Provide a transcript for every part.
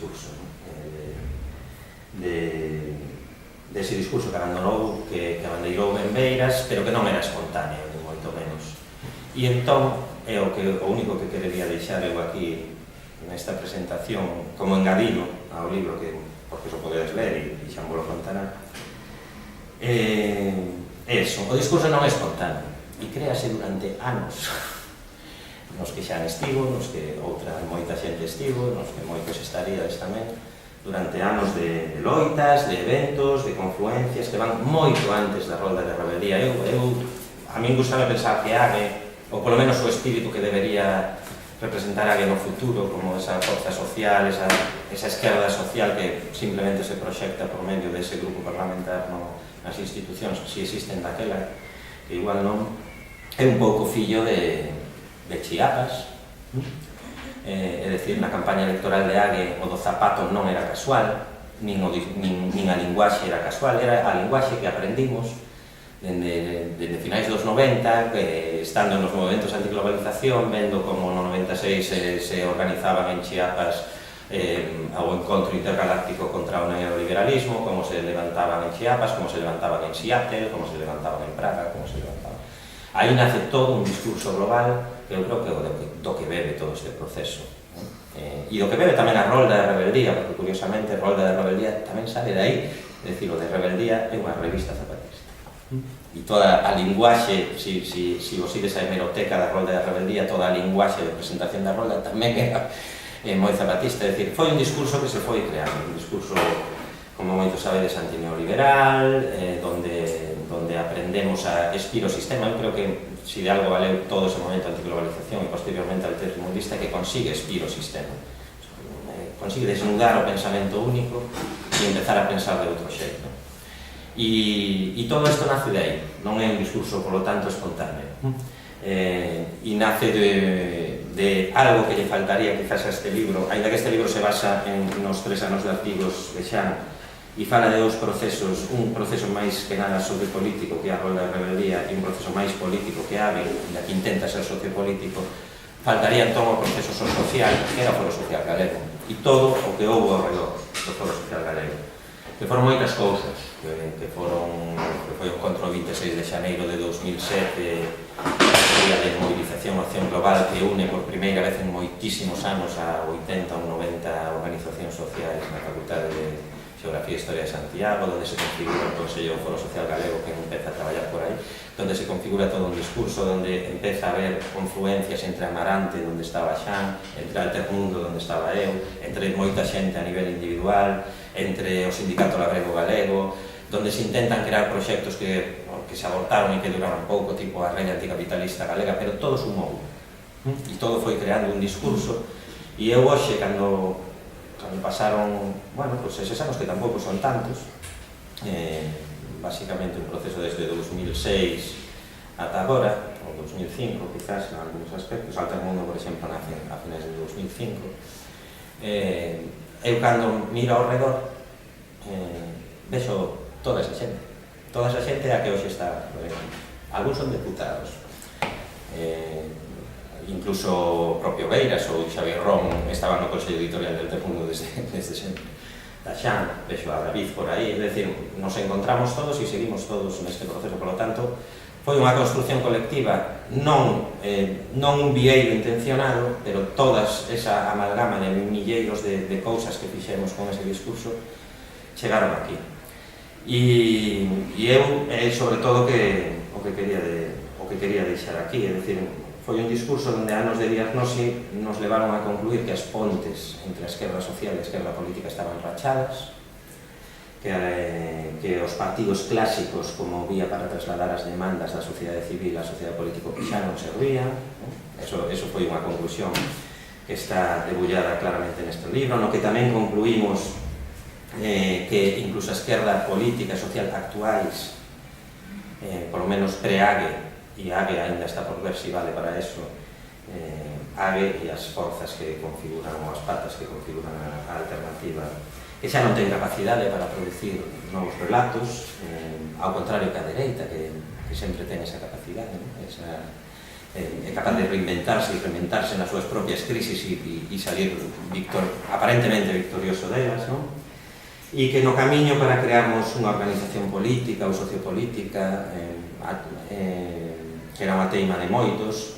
discurso, dese discurso que abandeirou en Beiras, pero que non era espontáneo, ni moito menos. E entón, é o único que querería deixar eu aquí nesta presentación, como engadilo ao libro, porque o podedes ler e xa me lo contará. Eso, o discurso non é espontáneo e créase durante anos, nos que xa estivo, nos que moita xente estivo, nos que moitos estaríades tamén, durante anos de loitas, de eventos, de confluencias que van moito antes da rolda de rebeldía. A min gustaba pensar que Ague, ou polo menos o espírito que debería representar Ague no futuro, como esa forza social, esa esquerda social que simplemente se proxecta por medio dese grupo parlamentar nas institucións que si existen daquela, que igual non, é un pouco fillo de Chiapas. É dicir, na campaña electoral de Ague o do zapato non era casual, nin a linguaxe era casual, era a linguaxe que aprendimos dende finais dos 90, estando nos movimentos antiglobalización, vendo como no 96 se organizaban en Chiapas ao encontro intergaláctico contra o neoliberalismo, como se levantaban en Chiapas, como se levantaban en Seattle, como se levantaban en Praga, como se levantaban. Aí nace todo un discurso global que eu creo que do que bebe todo este proceso. E do que bebe tamén a rolda de rebeldía, porque curiosamente a rolda de rebeldía tamén sale de aí, é dicir, o de rebeldía é unha revista zapatista. E toda a linguaxe, se vos ides a hemeroteca da rolda de rebeldía, toda a linguaxe de presentación da rolda tamén era moi zapatista, é dicir, foi un discurso que se foi creando, un discurso, como moitos sabedes, antineoliberal, donde aprendemos a expir o sistema. Eu creo que si de algo valeu todo ese momento de antiglobalización e posteriormente al termodista, que consigue expir o sistema, consigue desnudar o pensamento único e empezar a pensar de outro xeito. E todo isto nace de aí, non é un discurso, por lo tanto, espontáneo. E nace de algo que lle faltaría quizás a este libro, ainda que este libro se basa nos 3 anos de artigos de Xan, e fala de dous procesos, un proceso máis que nada sociopolítico, que é a rolda de rebeldía, e un proceso máis político, que é Ague, e que intenta ser sociopolítico. Faltaría entón o proceso social, que era o Foro Social Galego, e todo o que houve ao redor do Foro Social Galego, que foron moitas cousas, que foi o encontro 26 de xaneiro de 2007, a día de mobilización acción global que une por primeira vez en moitísimos anos a 80 ou 90 organizacións sociais na Facultade de Geografía e Historia de Santiago, donde se configura o Consello do Foro Social Galego, que empeza a traballar por aí, donde se configura todo un discurso, donde empeza a haber confluencias entre Amarante, donde estaba Xan, entre Altermundo, donde estaba eu, entre moita xente a nivel individual, entre o Sindicato Labrego Galego, donde se intentan crear proxectos que se abortaron e que duraron pouco, tipo a Rede Anticapitalista Galega, pero todo sumou. E todo foi creando un discurso, e eu hoxe, cando pasaron, bueno, pues eses anos que tampouco son tantos, basicamente un proceso desde 2006 ata agora, ou 2005 quizás, en algunos aspectos. Altermundo, por exemplo, nace a finais de 2005. Eu cando miro ao redor vexo toda esa xente a que hoxe está, algúns son deputados, incluso o propio Beiras ou Xavier Rom estaban no Consello Editorial del Altermundo desde sempre. Da Xan, vexo a David por aí, é dicir, nos encontramos todos e seguimos todos neste proceso. Por lo tanto, foi unha construcción colectiva, non un vieiro intencionado, pero todas esa amalgama de milleiros de cousas que fixemos con ese discurso chegaron aquí. E eu, sobre todo, o que quería deixar aquí, é dicir, foi un discurso onde anos de diagnosi nos levaron a concluir que as pontes entre a esquerda social e a esquerda política estaban rachadas, que os partidos clásicos como vía para trasladar as demandas da sociedade civil á sociedade política xa non servían. Eso foi unha conclusión que está debullada claramente neste libro, no que tamén concluímos que incluso a esquerda política e social actuais, polo menos pre-Ague, e Ague ainda está por ver si vale para eso, Ague e as forzas que configuran, ou as patas que configuran a alternativa, que xa non ten capacidade para producir novos relatos, ao contrario que a dereita, que sempre ten esa capacidade, é capaz de reinventarse nas súas propias crisis e salir aparentemente victorioso delas, non? E que no camiño para crearmos unha organización política ou sociopolítica que era unha teima de moitos,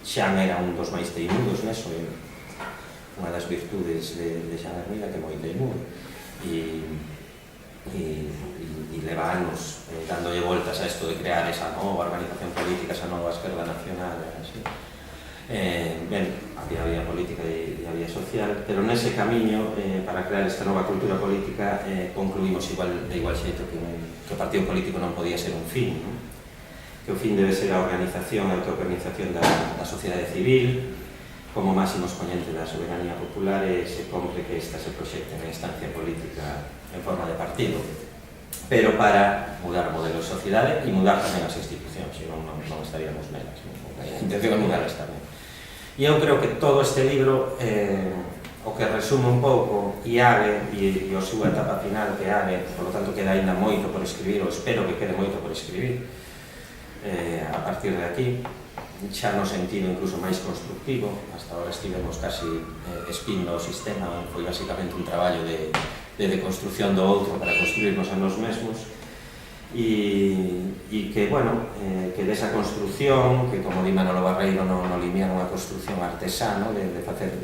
Xan era un dos máis teimudos neso, unha das virtudes de Xan Hermida, que é moi teimudo, e leva anos dándolle voltas a isto de crear esa nova organización política, esa nova esquerda nacional, así. Ben, había vía política e había social, pero nese camiño para crear esta nova cultura política concluímos de igual xeito que o partido político non podía ser un fin, non? Que o fin debe ser a organización e a autoorganización da sociedade civil como máximo exponente da soberanía popular, e se compre que esta se proxecte na instancia política en forma de partido, pero para mudar o modelo de sociedade e mudar tamén as institucións, senón non estaríamos nelas, a intención é mudarlas tamén. E eu creo que todo este libro o que resume un pouco Iage e a súa etapa final que Iage, por lo tanto queda ainda moito por escribir, ou espero que quede moito por escribir a partir de aquí, xa no sentido incluso máis constructivo. Hasta agora estivemos casi espindo o sistema, foi basicamente un traballo de deconstrucción do outro para construirnos a nos mesmos, e que, bueno, que desa construcción, que como di Manolo Barreiro no Limiar, unha construcción artesá, de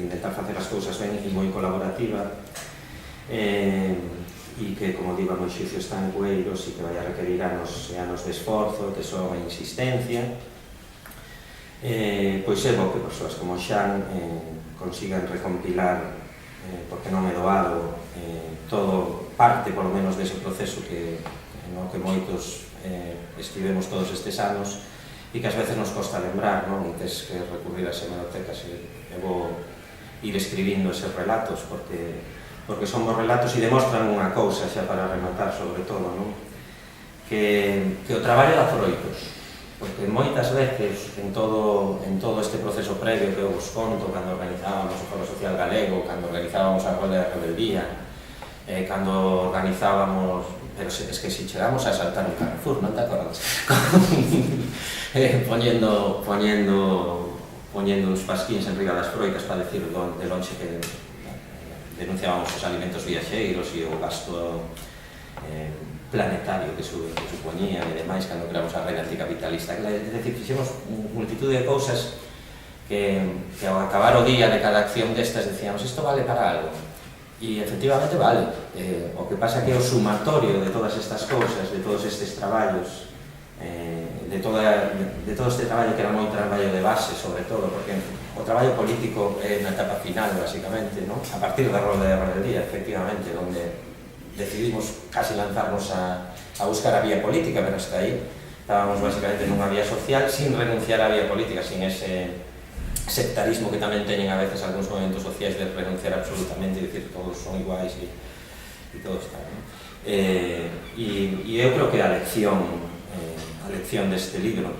intentar facer as cousas ben e moi colaborativa, e que, como digo, no xuicio están cueiros e que vai a requerir anos e anos de esforzo, tesón e insistencia, pois é bo que persoas como Xan consigan recompilar, porque non é doado, todo parte, polo menos, dese proceso que moitos estivemos todos estes anos e que ás veces nos costa lembrar, non? E tes que recurrir ás hemerotecas e vou ir escribindo eses relatos porque son bons relatos e demostran unha cousa, xa para rematar sobre todo, non? Que o traballo da froitos, porque moitas veces en todo este proceso previo que eu vos conto, cando organizábamos o Foro Social Galego, cando organizábamos a Rolda de Rebeldía, cando organizábamos, pero es que si chegamos a saltar un Carrefour, non te acordas? Poñendo uns pasquíns en riba das froitas para decir de lonxe que denunciábamos os alimentos viaxeiros e o gasto planetario que supoñían e demais cando creamos a rede anticapitalista. É dicir, fixemos multitud de cousas que ao acabar o día de cada acción destas decíamos, isto vale para algo. E efectivamente vale. O que pasa é que o sumatorio de todas estas cousas, de todos estes traballos, de todo este traballo que era moi traballo de base, sobre todo, porque o traballo político é na etapa final, basicamente, a partir da Rolda de Rebeldía, efectivamente, onde decidimos casi lanzarnos a buscar a vía política, pero hasta aí estábamos basicamente nunha vía social sin renunciar á vía política, sin ese sectarismo que tamén teñen a veces algúns movimentos sociais de renunciar absolutamente e dicir que todos son iguais e todo está, non? E eu creo que a lección deste libro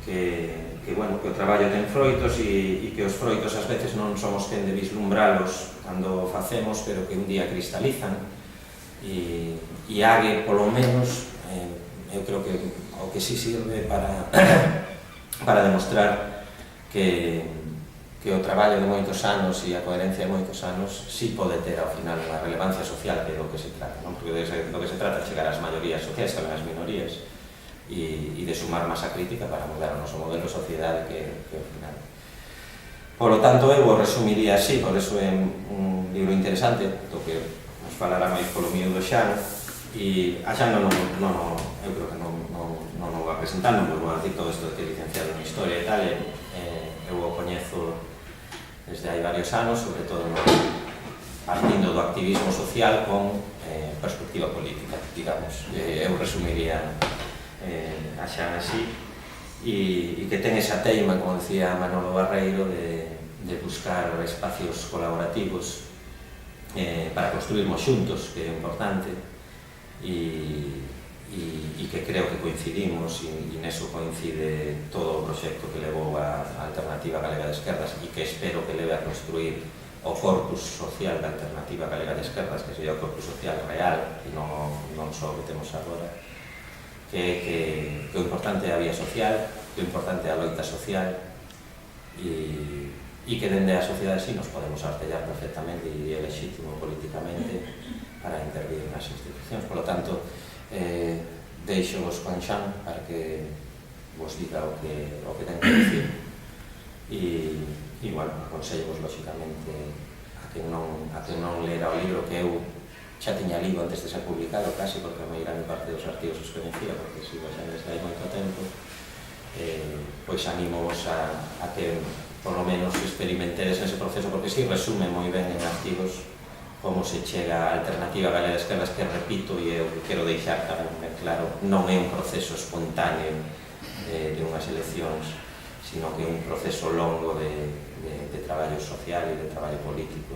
que o traballo ten froitos e que os froitos ás veces non somos quen de vislumbralos cando facemos, pero que un día cristalizan e Iage, polo menos, eu creo que o que sí sirve para demostrar que o traballo de moitos anos e a coherencia de moitos anos sí pode ter ao final unha relevancia social, que é do que se trata, non? Porque do que se trata é chegar ás maiorías sociais, tamén ás minorías, e de sumar masa crítica para mudar o noso modelo de sociedade que ao final. Por lo tanto, eu o resumiría así, por eso é un libro interesante, do que nos falará máis polo miúdo Xan, e a Xan eu creo que non o vou a presentar, non vou a decir todo isto de que é licenciado en Historia e tal, eu o coñezo desde hai varios anos, sobre todo partindo do activismo social con perspectiva política, digamos. Eu resumiría a Xan así, e que ten esa teima, como decía Manolo Barreiro, de buscar espacios colaborativos para construirmos xuntos, que é importante, e que creo que coincidimos, e neso coincide todo o proxecto que levou a Alternativa Galega de Esquerdas e que espero que leve a construir o corpus social da Alternativa Galega de Esquerdas, que sería o corpus social real e non só o que temos agora, que o importante é a vía social o importante é a loita social e que dende a sociedade sí nos podemos artellar perfectamente e é legítimo políticamente para intervir nas institucións. Por lo tanto, deixo vos con Xan para que vos diga o que ten que dicir e bueno, aconsello vos lóxicamente a que non lera o libro que eu xa tiña lido antes de ser publicado casi, porque a moi grande parte dos artigos os coñecía, porque sigo xa desde hai moito tempo. Pois animo vos a que por lo menos experimentedes ese proceso, porque si resume moi ben en artigos como se chega a alternativa galega de esquerdas, que repito e eu quero deixar tamén claro, non é un proceso espontáneo de unhas eleccións, sino que é un proceso longo de traballo social e de traballo político,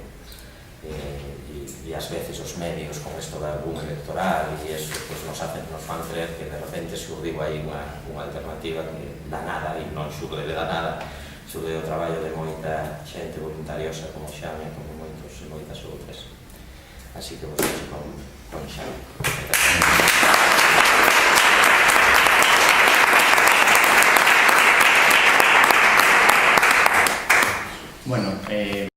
e ás veces os medios con isto da boom electoral e iso nos fan creer que de repente surdiu aí unha alternativa que da nada, e non xurde de da nada, xurde o traballo de moita xente voluntariosa como Xame, como moitas outras. Así que vos deixo con Xame. Bueno,